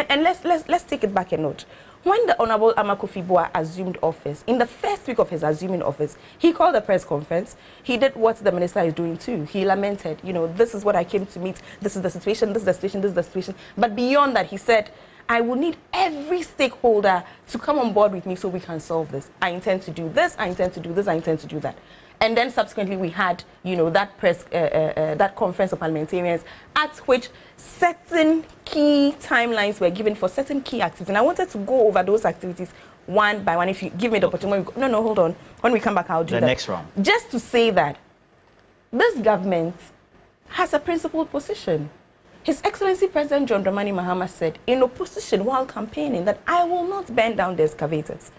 And let's take it back a note. When the Honorable Amakofi-Boa assumed office, in the first week of his assuming office, he called a press conference. He did what the minister is doing too. He lamented, you know, this is what I came to meet. This is the situation, this is the situation, this is the situation. But beyond that, he said, I will need every stakeholder to come on board with me so we can solve this. I intend to do this, I intend to do this, I intend to do that. And then subsequently we had, you know, that that conference of parliamentarians at which certain key timelines were given for certain key activities. And I wanted to go over those activities one by one. If you give me the opportunity, no, hold on. When we come back, I'll do that. The next round. Just to say that this government has a principled position. His Excellency President John Dramani Mahama said in opposition while campaigning that I will not bend down the excavators.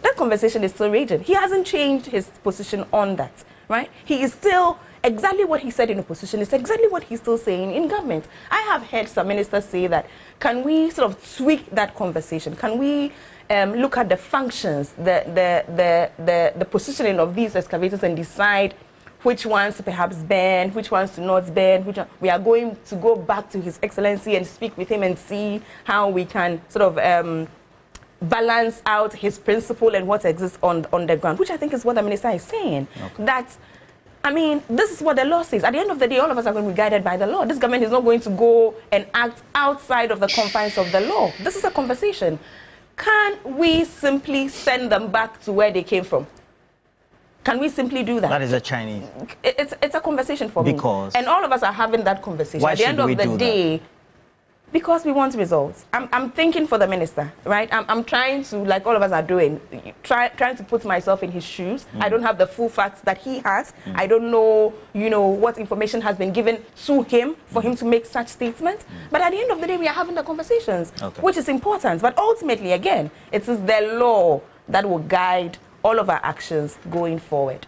That conversation is still raging. He hasn't changed his position on that, right? He is still exactly what he said in opposition. It's exactly what he's still saying in government. I have heard some ministers say that, can we sort of tweak that conversation? Can we look at the functions, the positioning of these excavators and decide which ones to perhaps ban, which ones to not ban, which one? We are going to go back to His Excellency and speak with him and see how we can sort of balance out his principle and what exists on the ground, which I think is what the minister is saying. Okay. That, I mean, this is what the law says. At the end of the day, all of us are going to be guided by the law. This government is not going to go and act outside of the confines of the law. This is a conversation. Can we simply send them back to where they came from? Can we simply do that? That is a Chinese. It's a conversation for me. Because? And all of us are having that conversation. Why At the end of the day, that? Because we want results. I'm thinking for the minister, right? I'm trying to, like all of us are doing, trying to put myself in his shoes. I don't have the full facts that he has. I don't know, you know, what information has been given to him for him to make such statements. But at the end of the day, we are having the conversations, which is important. But ultimately, again, it is the law that will guide all of our actions going forward.